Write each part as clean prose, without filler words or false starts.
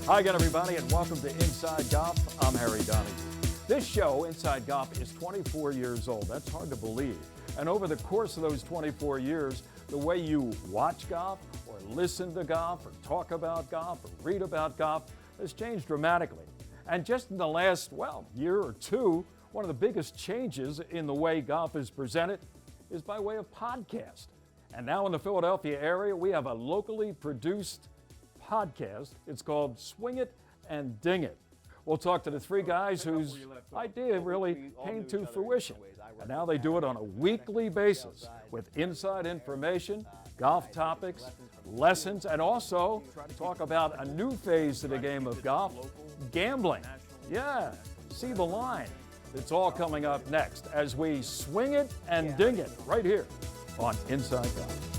Hi again, everybody, and welcome to Inside Golf. I'm Harry Donahue. This show, Inside Golf, is 24 years old. That's hard to believe. And over the course of those 24 years, the way you watch golf, or listen to golf, or talk about golf, or read about golf has changed dramatically. And just in the last, year or two, one of the biggest changes in the way golf is presented is by way of podcast. And now in the Philadelphia area, we have a locally produced podcast. It's called Swing It and Ding It. We'll talk to the three guys whose idea really came to fruition. And now they do it on a weekly basis with inside information, golf topics, lessons, and also talk about a new phase to the game of golf, gambling. Yeah, see the line. It's all coming up next as we swing it and ding it right here on Inside Golf.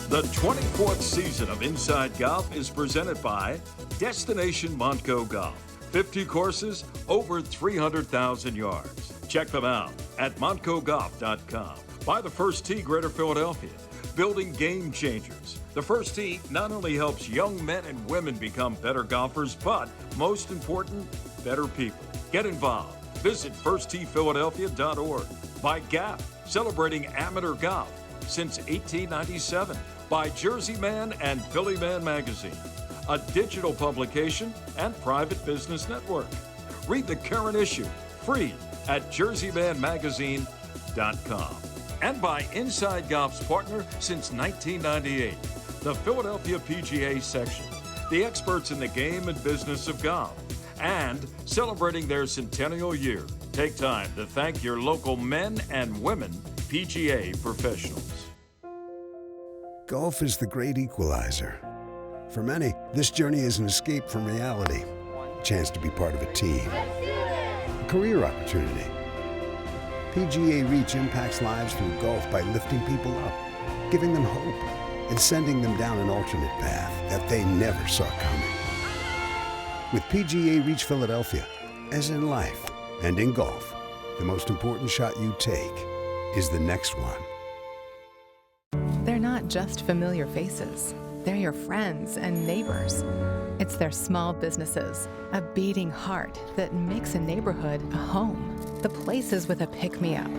The 24th season of Inside Golf is presented by Destination Montco Golf. 50 courses, over 300,000 yards. Check them out at montcogolf.com. By the First Tee, Greater Philadelphia, building game changers. The First Tee not only helps young men and women become better golfers, but most important, better people. Get involved. Visit firstteephiladelphia.org. By Gap, celebrating amateur golf since 1897. By Jersey Man and Philly Man Magazine, a digital publication and private business network. Read the current issue free at jerseymanmagazine.com. And by Inside Golf's partner since 1998, the Philadelphia PGA section, the experts in the game and business of golf, and celebrating their centennial year. Take time to thank your local men and women PGA professionals. Golf is the great equalizer. For many, this journey is an escape from reality, a chance to be part of a team, a career opportunity. PGA Reach impacts lives through golf by lifting people up, giving them hope, and sending them down an alternate path that they never saw coming. With PGA Reach Philadelphia, as in life and in golf, the most important shot you take is the next one. They're not just familiar faces. They're your friends and neighbors. It's their small businesses, a beating heart that makes a neighborhood a home. The places with a pick-me-up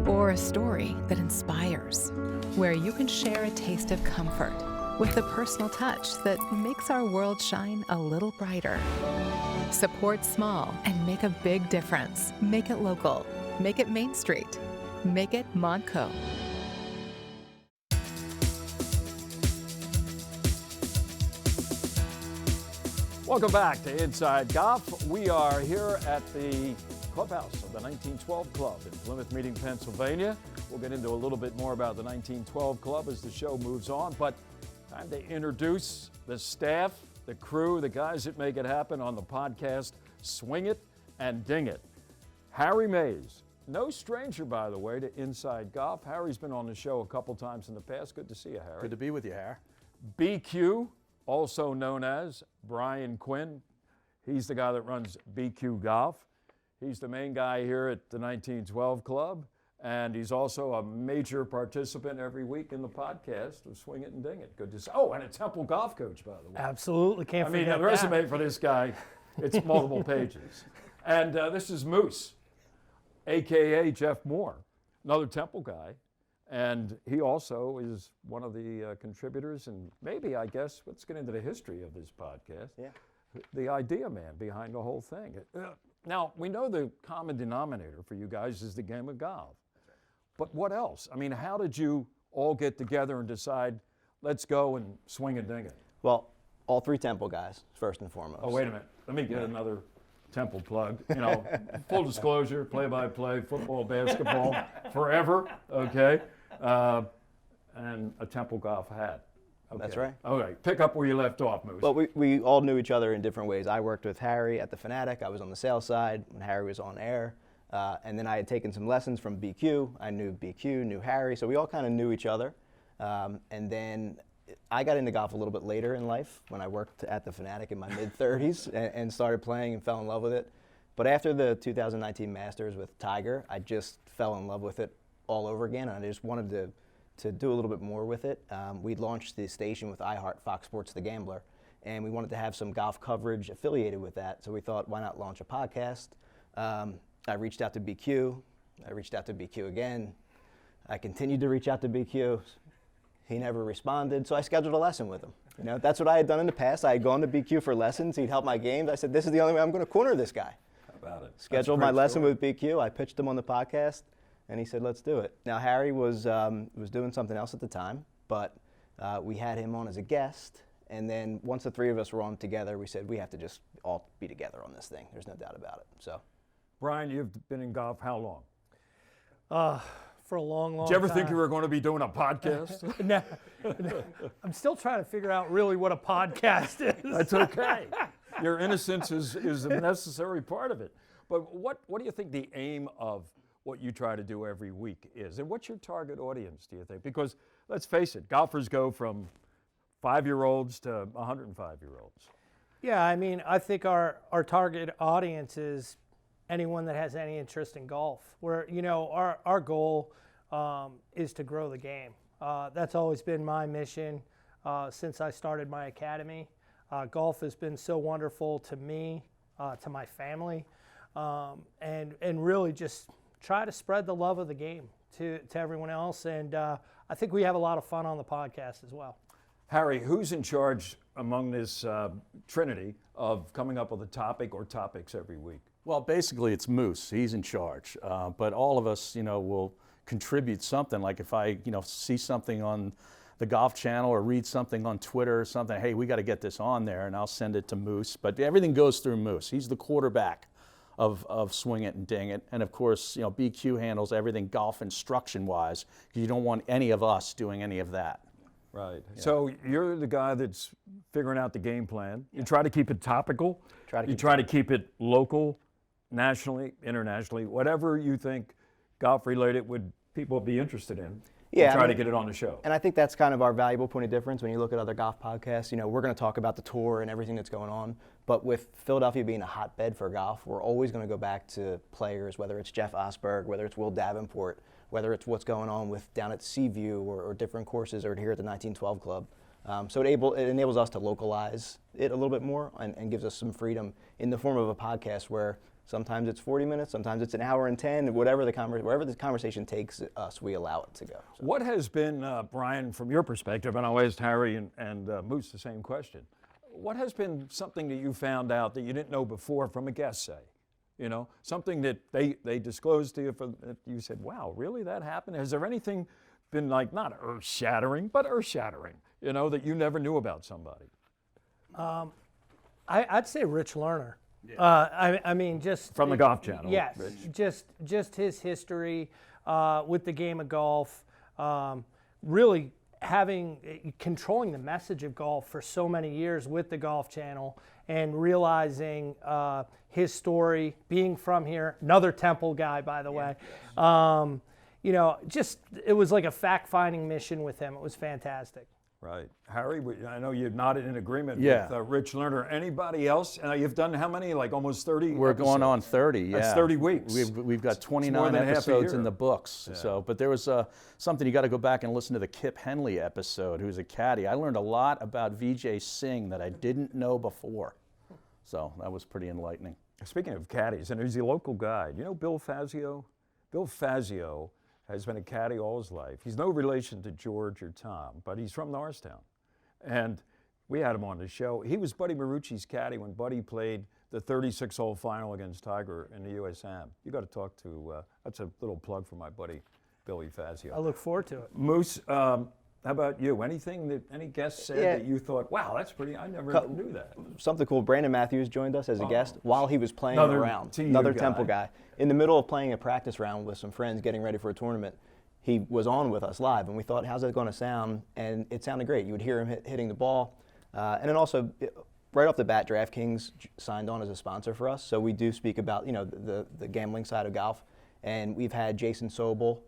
or a story that inspires, where you can share a taste of comfort with a personal touch that makes our world shine a little brighter. Support small and make a big difference. Make it local. Make it Main Street. Make it Montco. Welcome back to Inside Golf. We are here at the clubhouse of the 1912 Club in Plymouth Meeting, Pennsylvania. We'll get into a little bit more about the 1912 Club as the show moves on, but time to introduce the staff, the crew, the guys that make it happen on the podcast, Swing It and Ding It. Harry Mays, no stranger, by the way, to Inside Golf. Harry's been on the show a couple times in the past. Good to see you, Harry. Good to be with you, Harry. BQ, also known as Brian Quinn. He's the guy that runs BQ Golf. He's the main guy here at the 1912 Club, and he's also a major participant every week in the podcast of Swing It and Ding It. Good to see. Oh, and a Temple golf coach, by the way. Absolutely, can't forget that. The resume for this guy, it's multiple pages. And this is Moose, a.k.a. Jeff Moore, another Temple guy. And he also is one of the contributors, and maybe, I guess, let's get into the history of this podcast. Yeah. The idea man behind the whole thing. Now, we know the common denominator for you guys is the game of golf. But what else? I mean, how did you all get together and decide, let's go and swing and ding it? Well, all three Temple guys, first and foremost. Oh, wait a minute. Let me get another Temple plug. You know, full disclosure, play-by-play, football, basketball, forever, okay? And a Temple golf hat. Okay. That's right. Okay, pick up where you left off, Moose. Well, we all knew each other in different ways. I worked with Harry at the Fanatic. I was on the sales side when Harry was on air. And then I had taken some lessons from BQ. I knew BQ, knew Harry, so we all kind of knew each other. And then I got into golf a little bit later in life when I worked at the Fanatic in my mid-30s and started playing and fell in love with it. But after the 2019 Masters with Tiger, I just fell in love with it all over again, and I just wanted to do a little bit more with it. We launched the station with iHeart, Fox Sports The Gambler, and we wanted to have some golf coverage affiliated with that. So we thought, why not launch a podcast? I reached out to BQ. I reached out to BQ again. I continued to reach out to BQ. He never responded, so I scheduled a lesson with him. You know, that's what I had done in the past. I had gone to BQ for lessons. He'd help my games. I said, this is the only way I'm going to corner this guy. How about it? Scheduled my lesson with BQ. I pitched him on the podcast, and he said, let's do it. Now, Harry was doing something else at the time, but we had him on as a guest. And then once the three of us were on together, we said, we have to just all be together on this thing. There's no doubt about it. So, Brian, you've been in golf how long? For a long, long time. Did you ever think you were going to be doing a podcast? No. I'm still trying to figure out really what a podcast is. That's okay. Your innocence is a necessary part of it. But what do you think the aim of what you try to do every week is? And what's your target audience, do you think? Because let's face it, golfers go from 5-year-olds to 105-year-olds. Yeah, I mean, I think our target audience is anyone that has any interest in golf. Where, you know, our goal is to grow the game. That's always been my mission since I started my academy. Golf has been so wonderful to me, to my family, and really just try to spread the love of the game to everyone else. And I think we have a lot of fun on the podcast as well. Harry, who's in charge among this trinity of coming up with a topic or topics every week? Well, basically it's Moose. He's in charge. But all of us, you know, will contribute something. Like if I, you know, see something on the Golf Channel or read something on Twitter or something, hey, we got to get this on there, and I'll send it to Moose. But everything goes through Moose. He's the quarterback of Swing It and Ding It. And of course, you know, BQ handles everything golf instruction-wise, because you don't want any of us doing any of that. Right. Yeah. So you're the guy that's figuring out the game plan. You try to keep it topical. You try to keep it local, nationally, internationally, whatever you think golf-related people would be interested in. Yeah, try to get it on the show. And I think that's kind of our valuable point of difference when you look at other golf podcasts. You know, we're going to talk about the tour and everything that's going on, but with Philadelphia being a hotbed for golf, we're always going to go back to players, whether it's Jeff Osberg, whether it's Will Davenport, whether it's what's going on with down at Seaview or different courses or here at the 1912 Club. So it enables us to localize it a little bit more and gives us some freedom in the form of a podcast where sometimes it's 40 minutes, sometimes it's an hour and 10, wherever the conversation takes us, we allow it to go. So. What has been, Brian, from your perspective, and I'll ask Harry and Moose the same question, what has been something that you found out that you didn't know before from a guest, say? You know, something that they disclosed to you, you said, wow, really, that happened? Has there anything been like, not earth-shattering, but earth-shattering, you know, that you never knew about somebody? I'd say Rich Lerner. Yeah. I mean, just from the Golf Channel. Yes, Rich. just his history with the game of golf, really controlling the message of golf for so many years with the Golf Channel, and realizing his story, being from here, another Temple guy, by the way. You know, just it was like a fact-finding mission with him. It was fantastic. Right. Harry, I know you're nodded in agreement with Rich Lerner. Anybody else? You've done how many? Like almost 30 We're episodes? going on 30, yeah. That's 30 weeks. We've got 29 episodes in the books. Yeah. So, but there was something you got to go back and listen to the Kip Henley episode, who's a caddy. I learned a lot about Vijay Singh that I didn't know before. So that was pretty enlightening. Speaking of caddies, and he's a local guy. You know Bill Fazio? Bill Fazio has been a caddy all his life. He's no relation to George or Tom, but he's from Norristown. And we had him on the show. He was Buddy Marucci's caddy when Buddy played the 36-hole final against Tiger in the USAM. You got to talk to, that's a little plug for my buddy, Billy Fazio. I look forward to it. Moose, how about you? Any guests said that you thought, wow, that's pretty, I never knew that. Something cool. Brandon Matthews joined us as a guest while he was playing a round. Another Temple guy. In the middle of playing a practice round with some friends getting ready for a tournament, he was on with us live, and we thought, how's that going to sound? And it sounded great. You would hear him hitting the ball. And then also, right off the bat, DraftKings signed on as a sponsor for us. So we do speak about, you know, the gambling side of golf. And we've had Jason Sobel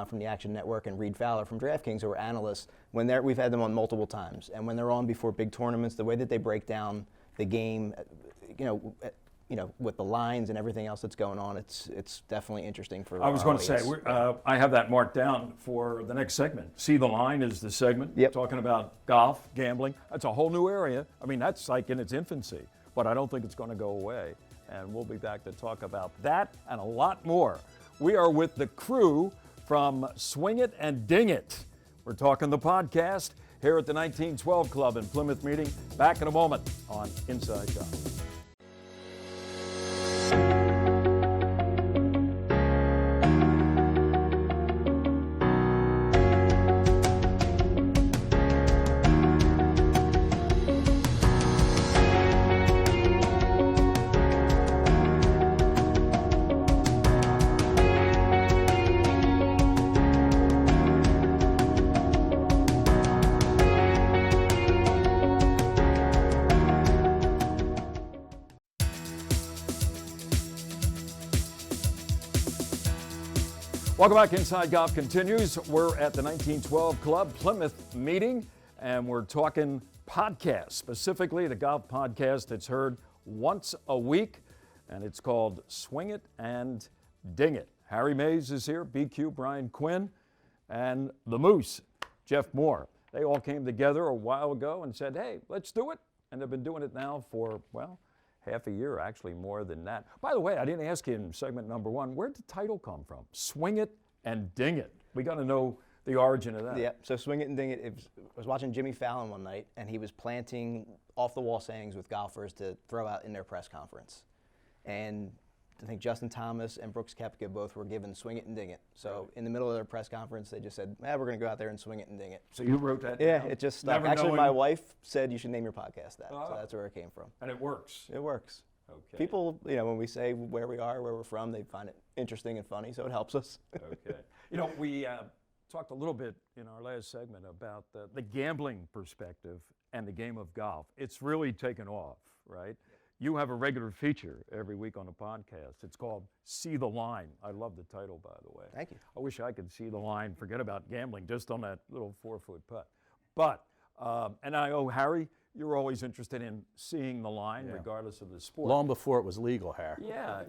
from the Action Network and Reed Fowler from DraftKings, who are analysts. We've had them on multiple times. And when they're on before big tournaments, the way that they break down the game, you know, with the lines and everything else that's going on, it's definitely interesting for. I was going to say, audience. I have that marked down for the next segment. See the Line is the segment. Yep. Talking about golf, gambling. That's a whole new area. I mean, that's like in its infancy, but I don't think it's going to go away. And we'll be back to talk about that and a lot more. We are with the crew from Swing It and Ding It. We're talking the podcast here at the 1912 Club in Plymouth Meeting. Back in a moment on Inside Golf. Welcome back. Inside Golf continues. We're at the 1912 Club Plymouth Meeting, and we're talking podcasts, specifically the golf podcast that's heard once a week, and it's called Swing It and Ding It. Harry Mays is here, BQ, Brian Quinn, and the Moose, Jeff Moore. They all came together a while ago and said, hey, let's do it. And they've been doing it now for, well, half a year, actually more than that. By the way, I didn't ask you in segment number one, where'd the title come from? Swing It and Ding It. We got to know the origin of that. Yeah, so Swing It and Ding It. I was watching Jimmy Fallon one night, and he was planting off-the-wall sayings with golfers to throw out in their press conference. And I think Justin Thomas and Brooks Koepka both were given Swing It and Ding It. So in the middle of their press conference, they just said, we're going to go out there and swing it and ding it. So you wrote that Yeah, down? it just stuck. Never Actually, knowing- my wife said you should name your podcast that. Oh. So that's where it came from. And it works. It works. Okay. People, when we say where we are, where we're from, they find it interesting and funny, so it helps us. Okay. We talked a little bit in our last segment about the gambling perspective and the game of golf. It's really taken off, right? You have a regular feature every week on the podcast. It's called See the Line. I love the title, by the way. Thank you. I wish I could see the line, forget about gambling, just on that little 4-foot putt. But, and I know, Harry, you're always interested in seeing the line, regardless of the sport. Long before it was legal, Harry. Yeah.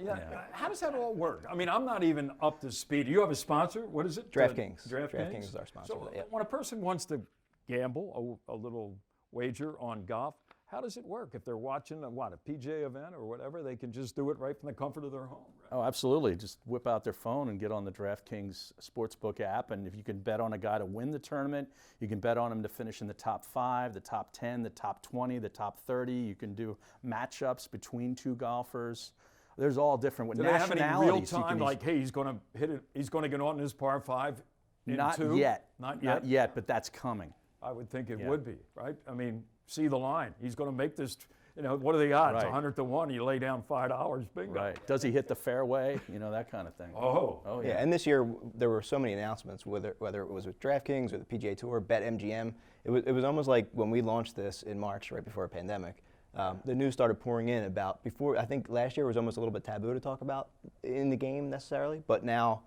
How does that all work? I mean, I'm not even up to speed. You have a sponsor? What is it? DraftKings. DraftKings is our sponsor. So Yeah. when a person wants to gamble, a little wager on golf, how does it work? If they're watching a PGA event or whatever, they can just do it right from the comfort of their home, right? Oh, absolutely. Just whip out their phone and get on the DraftKings Sportsbook app. And if you can bet on a guy to win the tournament, you can bet on him to finish in the top 5, the top 10, the top 20, the top 30. You can do matchups between two golfers. There's all different with Do they have any nationalities. real time, like, hey, he's going to hit it, he's going to get on his par 5 in Not 2? yet. Not Not yet, but that's coming. I would think it Yeah. would be, right? I mean, see the line. He's going to make this, what are the odds? Right. 100 to 1, you lay down $5, bingo. Right. Does he hit the fairway? That kind of thing. Oh. Yeah, and this year there were so many announcements, whether it was with DraftKings or the PGA Tour, BetMGM. It was almost like when we launched this in March, right before a pandemic, the news started pouring in about before. I think last year was almost a little bit taboo to talk about in the game necessarily, but now,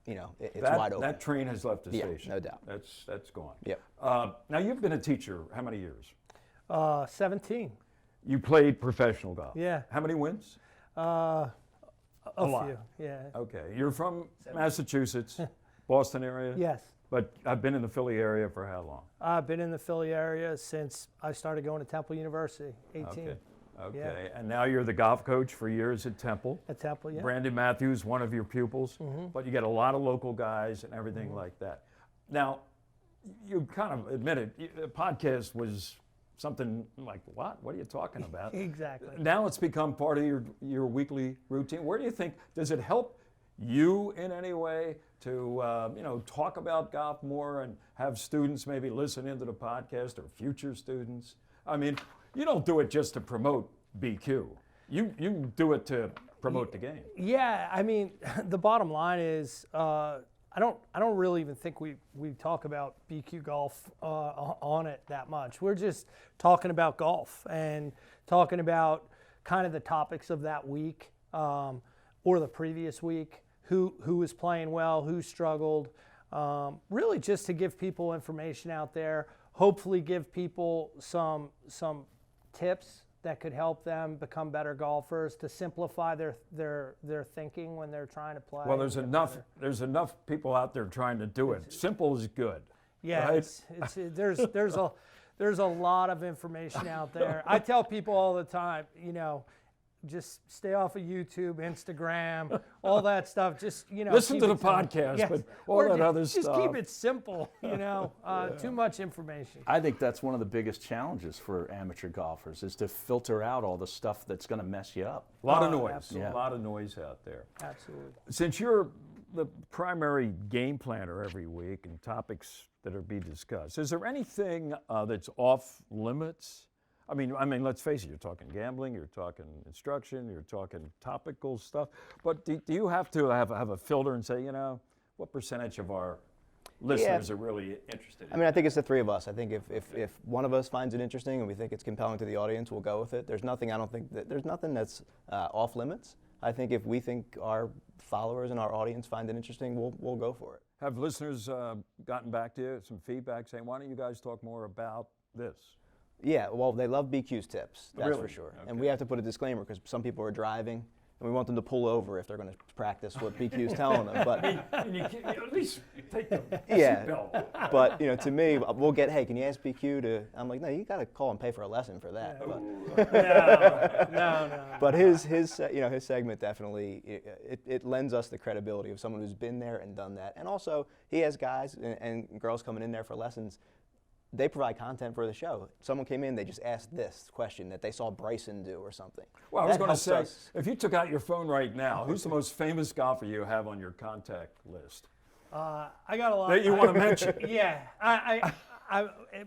it's wide open. That train has left the Yeah, station. no doubt. That's gone. Yep. Now you've been a teacher how many years? 17. You played professional golf. Yeah. How many wins? A lot. few. Yeah. Okay. You're from Massachusetts, Boston area? Yes. But I've been in the Philly area for how long? I've been in the Philly area since I started going to Temple University, 18. Okay. Yeah. And now you're the golf coach for years at Temple. At Temple, yeah. Brandon Matthews, one of your pupils. But you get a lot of local guys and everything like that. Now, you kind of admitted the podcast was something like, what? What are you talking about? Exactly. Now it's become part of your weekly routine. Where do you think, does it help you in any way to talk about golf more and have students maybe listen into the podcast or future students? I mean, you don't do it just to promote BQ. You do it to promote the game. Yeah, I mean, the bottom line is I don't really even think we talk about BQ golf on it that much. We're just talking about golf and talking about kind of the topics of that week or the previous week, who was playing well, who struggled, really just to give people information out there, hopefully give people some tips that could help them become better golfers, to simplify their thinking when they're trying to play. Well, there's enough people out there trying to do it. Simple is good. Yeah, right? there's a lot of information out there. I tell people all the time, just stay off of YouTube, Instagram, all that stuff. Just listen to the podcast, yes. but all that other stuff. Just keep it simple. Too much information. I think that's one of the biggest challenges for amateur golfers is to filter out all the stuff that's going to mess you up. A lot of noise. Absolutely. A lot of noise out there. Absolutely. Since you're the primary game planner every week and topics that are being discussed, is there anything that's off limits? I mean, let's face it, you're talking gambling, you're talking instruction, you're talking topical stuff, but do you have to have a filter and say, what percentage of our listeners are really interested in I mean, I think it's the three of us. I think if one of us finds it interesting and we think it's compelling to the audience, we'll go with it. There's nothing that's off limits. I think if we think our followers and our audience find it interesting, we'll go for it. Have listeners gotten back to you, some feedback saying, why don't you guys talk more about this? Yeah, well, they love BQ's tips, that's Really? for sure. Okay. And we have to put a disclaimer because some people are driving, and we want them to pull over if they're going to practice what BQ's telling them. But And you at least take the yeah, seatbelt. but to me, we'll get, hey, can you ask BQ to? I'm like, no, you got to call and pay for a lesson for that. But, No. but his segment definitely it lends us the credibility of someone who's been there and done that, and also he has guys and girls coming in there for lessons. They provide content for the show. Someone came in, they just asked this question that they saw Bryson do or something. Well, I was That going to helps say, us. if you took out your phone right now, who's the most famous golfer you have on your contact list I got a lot. that you want to mention? Yeah,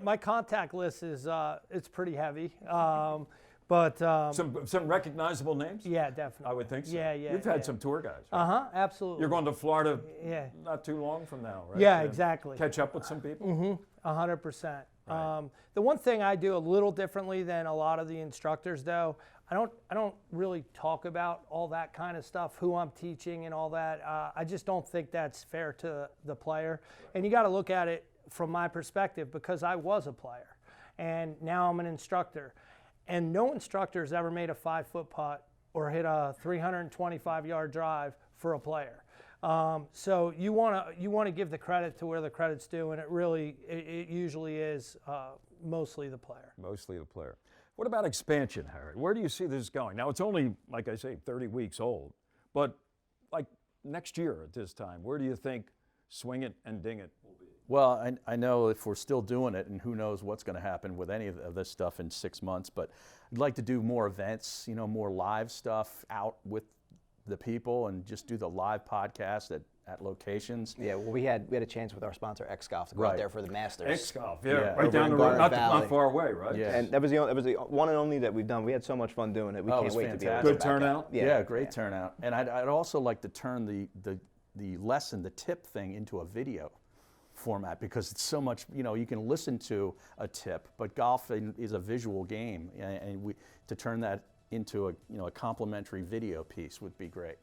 my contact list is it's pretty heavy, but Some recognizable names? yeah, definitely. I would think so. Yeah. You've had some tour guys. Right? Absolutely. You're going to Florida Yeah. not too long from now, right? Yeah, To exactly. Catch up with some people? 100%. Right. The one thing I do a little differently than a lot of the instructors, though, I don't really talk about all that kind of stuff, who I'm teaching and all that. I just don't think that's fair to the player. And you got to look at it from my perspective because I was a player, and now I'm an instructor. And no instructor has ever made a 5-foot putt or hit a 325-yard drive for a player. So you want to give the credit to where the credit's due, and it usually is mostly the player. Mostly the player. What about expansion, Harry? Where do you see this going? Now, it's only, like I say, 30 weeks old, but like next year at this time, where do you think Swing It and Ding It will be? Well, I know if we're still doing it, and who knows what's going to happen with any of this stuff in 6 months, but I'd like to do more events, more live stuff out with the people and just do the live podcast at locations. Yeah, well, we had a chance with our sponsor X Golf to go out there for the Masters. X-Golf, yeah, Yeah. right Over down in the road, Garnet not Valley. far away, right? Yeah. And that was the one and only that we've done. We had so much fun doing it. We Oh, it can't was wait to be able to fantastic. go Good back out. turnout? Yeah, great turnout. And I'd also like to turn the lesson, the tip thing, into a video format because it's so much, you can listen to a tip, but golf is a visual game, and to turn that into a complimentary video piece would be great.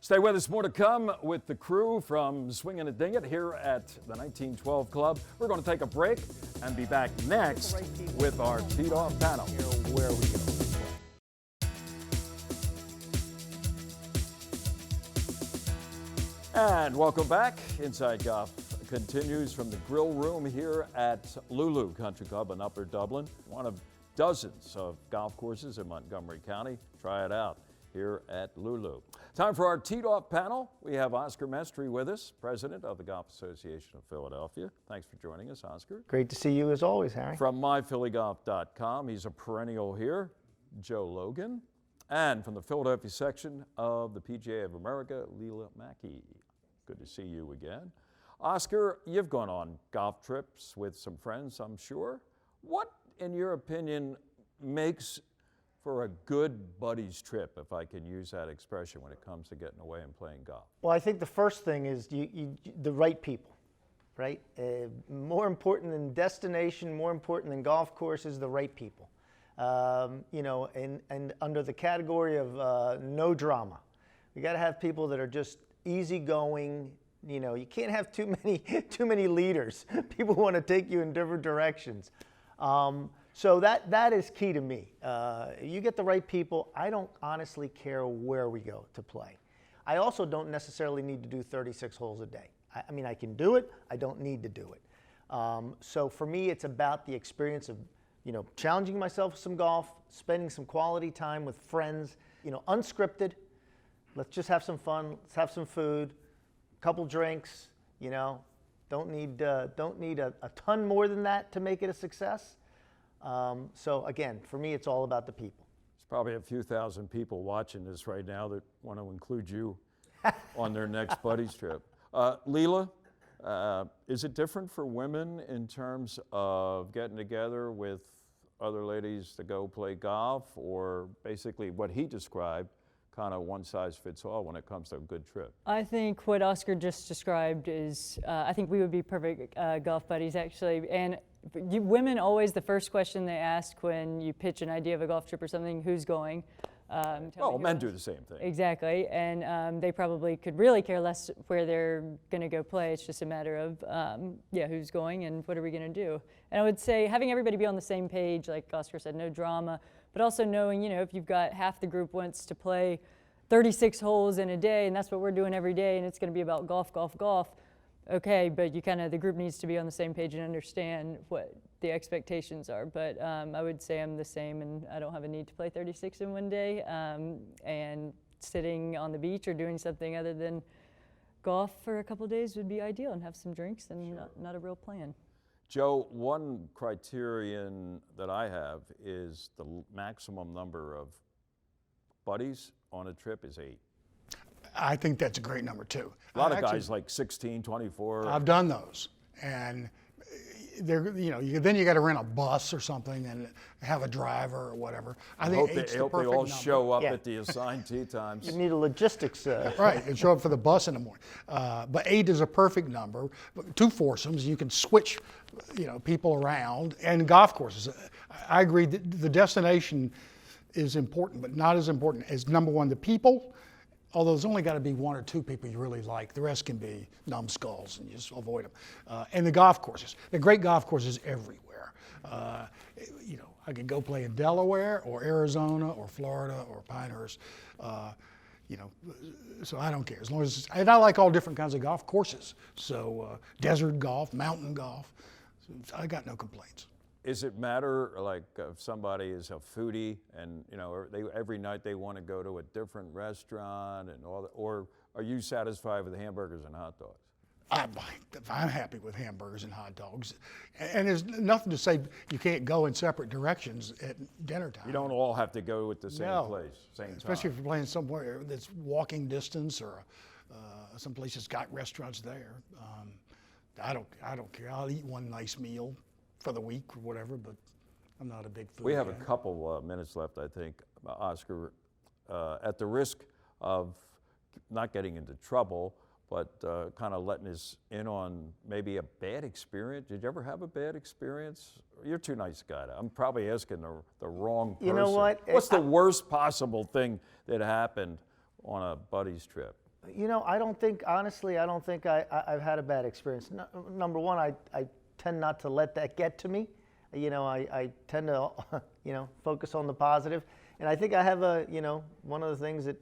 Stay with us, more to come with the crew from Swingin' and Ding It here at the 1912 Club. We're going to take a break and be back next with our Teed Off panel. Where we go. And welcome back. Inside Golf continues from the grill room here at Lulu Country Club in Upper Dublin, one of dozens of golf courses in Montgomery County. Try it out here at Lulu. Time for our Teed Off panel. We have Oscar Mestre with us, president of the Golf Association of Philadelphia. Thanks for joining us, Oscar. Great to see you as always, Harry. From myphillygolf.com, he's a perennial here, Joe Logan. And from the Philadelphia section of the PGA of America, Leela Mackey. Good to see you again. Oscar, you've gone on golf trips with some friends, I'm sure. What, in your opinion, makes for a good buddies trip, if I can use that expression, when it comes to getting away and playing golf? Well, I think the first thing is the right people, right? More important than destination, more important than golf course is the right people. And under the category of no drama, you got to have people that are just easygoing. You can't have too many leaders. People want to take you in different directions. So that is key to me. You get the right people. I don't honestly care where we go to play. I also don't necessarily need to do 36 holes a day. I mean, I can do it. I don't need to do it. So for me, it's about the experience of, challenging myself with some golf, spending some quality time with friends, unscripted. Let's just have some fun. Let's have some food, a couple drinks. Don't need a ton more than that to make it a success. So again, for me, it's all about the people. There's probably a few thousand people watching this right now that want to include you on their next buddies trip. Leela, is it different for women in terms of getting together with other ladies to go play golf, or basically what he described, kind of one size fits all when it comes to a good trip? I think what Oscar just described is, I think we would be perfect golf buddies, actually. And women always, the first question they ask when you pitch an idea of a golf trip or something, who's going? Well, men do the same thing. Exactly, and they probably could really care less where they're going to go play. It's just a matter of, who's going and what are we going to do. And I would say having everybody be on the same page, like Oscar said, no drama, but also knowing, if you've got half the group wants to play 36 holes in a day, and that's what we're doing every day, and it's going to be about golf, golf, golf. Okay, but the group needs to be on the same page and understand what the expectations are. But I would say I'm the same, and I don't have a need to play 36 in one day. And sitting on the beach or doing something other than golf for a couple of days would be ideal, and have some drinks and not a real plan. Joe, one criterion that I have is the maximum number of buddies on a trip is 8. I think that's a great number too. A lot of guys like 16, 24. I've done those, and then you got to rent a bus or something and have a driver or whatever. I think they all show up at the assigned tee times. You need a logistics. Right, and show up for the bus in the morning. But 8 is a perfect number. 2 foursomes, you can switch, people around, and golf courses. I agree that the destination is important, but not as important as number one, the people. Although there's only got to be 1 or 2 people you really like. The rest can be numbskulls, and you just avoid them. And the golf courses. There are great golf courses everywhere. I could go play in Delaware or Arizona or Florida or Pinehurst. So I don't care. As long as and I like all different kinds of golf courses. So desert golf, mountain golf. So I got no complaints. Is it matter, like, if somebody is a foodie and, every night they want to go to a different restaurant and all that, or are you satisfied with hamburgers and hot dogs? I'm happy with hamburgers and hot dogs. And there's nothing to say you can't go in separate directions at dinner time. You don't all have to go at the same place, same time. Especially if you're playing somewhere that's walking distance or some place that's got restaurants there. I don't care. I'll eat one nice meal for the week or whatever, but I'm not a big foodie. We have a couple minutes left, I think. Oscar, at the risk of not getting into trouble, but kind of letting us in on maybe a bad experience. Did you ever have a bad experience? You're too nice a guy. I'm probably asking the wrong person. You know what? What's the worst possible thing that happened on a buddy's trip? I don't think I've had a bad experience. Number one, I tend not to let that get to me. I tend to, focus on the positive. And I think I have one of the things that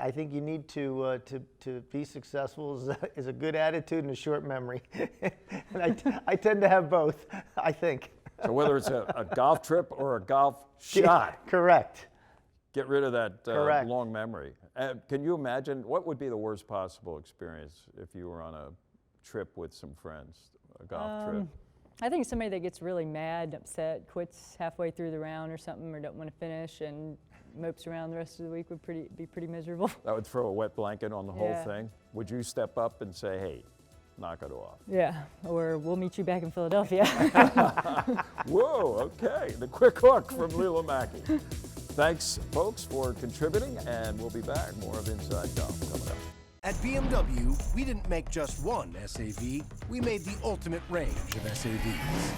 I think you need to be successful is a good attitude and a short memory. And I tend to have both, I think. So whether it's a golf trip or a golf shot. Correct. Get rid of that long memory. Can you imagine what would be the worst possible experience if you were on a trip with some friends? A golf trip? I think somebody that gets really mad, upset, quits halfway through the round or something, or don't want to finish and mopes around the rest of the week would be pretty miserable. That would throw a wet blanket on the whole thing. Would you step up and say, hey, knock it off? Yeah, or we'll meet you back in Philadelphia. Whoa, okay. The quick hook from Leela Mackey. Thanks, folks, for contributing, and we'll be back. More of Inside Golf coming up. At BMW, we didn't make just one SAV, we made the ultimate range of SAVs.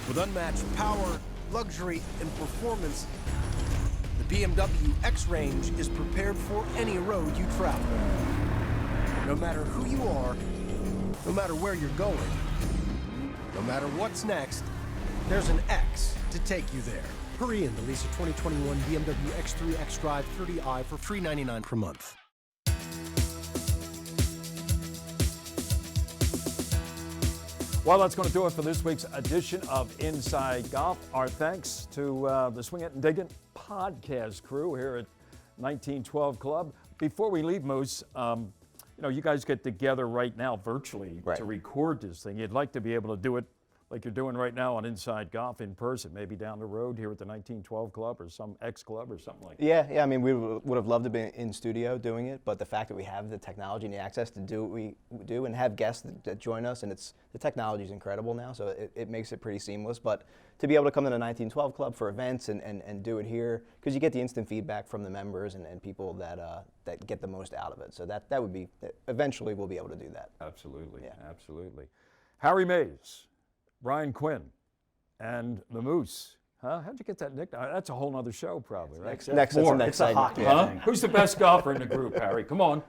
With unmatched power, luxury, and performance, the BMW X-Range is prepared for any road you travel. No matter who you are, no matter where you're going, no matter what's next, there's an X to take you there. Hurry in to lease a 2021 BMW X3 xDrive 30i for $399 per month. Well, that's going to do it for this week's edition of Inside Golf. Our thanks to the Swing It and Dig It podcast crew here at 1912 Club. Before we leave, Moose, you guys get together right now virtually to record this thing. You'd like to be able to do it like you're doing right now on Inside Golf in person, maybe down the road here at the 1912 Club or some X Club or something like that. Yeah. I mean, we would have loved to be in studio doing it, but the fact that we have the technology and the access to do what we do and have guests that join us, and the technology is incredible now, so it makes it pretty seamless. But to be able to come to the 1912 Club for events and do it here, because you get the instant feedback from the members and people that get the most out of it. So that would be, eventually we'll be able to do that. Absolutely, Yeah. absolutely. Harry Mays, Brian Quinn, and the Moose. Huh? How'd you get that nickname? That's a whole nother show, probably, right? That's the next segment. Huh? Who's the best golfer in the group, Harry? Come on.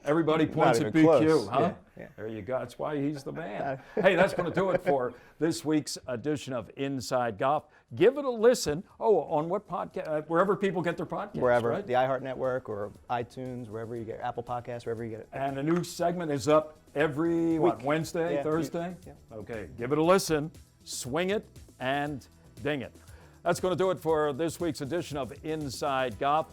Everybody points at BQ, close. huh? Yeah. There you go. That's why he's the man. Hey, that's going to do it for this week's edition of Inside Golf. Give it a listen. Oh, on what podcast? Wherever people get their podcasts, Wherever, right? the iHeart Network or iTunes, wherever you get Apple Podcasts, wherever you get it. And a new segment is up every, Wednesday, Yeah, Thursday? yeah. Okay, give it a listen, swing it, and ding it. That's going to do it for this week's edition of Inside Golf.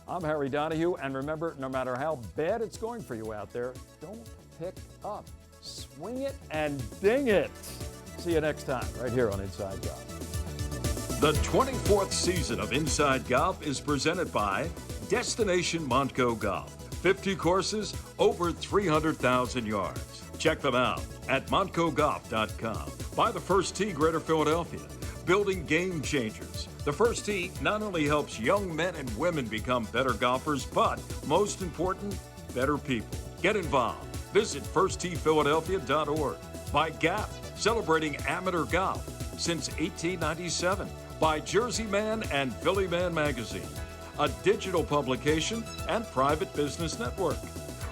I'm Harry Donahue, and remember, no matter how bad it's going for you out there, don't pick up. Swing it and ding it. See you next time, right here on Inside Golf. The 24th season of Inside Golf is presented by Destination Montco Golf. 50 courses, over 300,000 yards. Check them out at montcogolf.com. By the First Tee, Greater Philadelphia. Building game changers. The First Tee not only helps young men and women become better golfers, but most important, better people. Get involved. Visit firstteephiladelphia.org. By Gap, celebrating amateur golf since 1897. By Jersey Man and Philly Man magazine, a digital publication and private business network.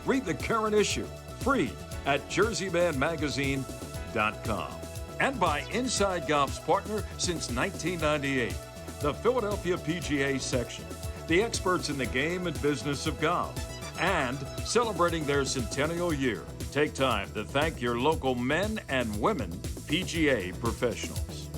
Read the current issue free at jerseymanmagazine.com. And by Inside Golf's partner since 1998, the Philadelphia PGA section, the experts in the game and business of golf, and celebrating their centennial year. Take time to thank your local men and women PGA professionals.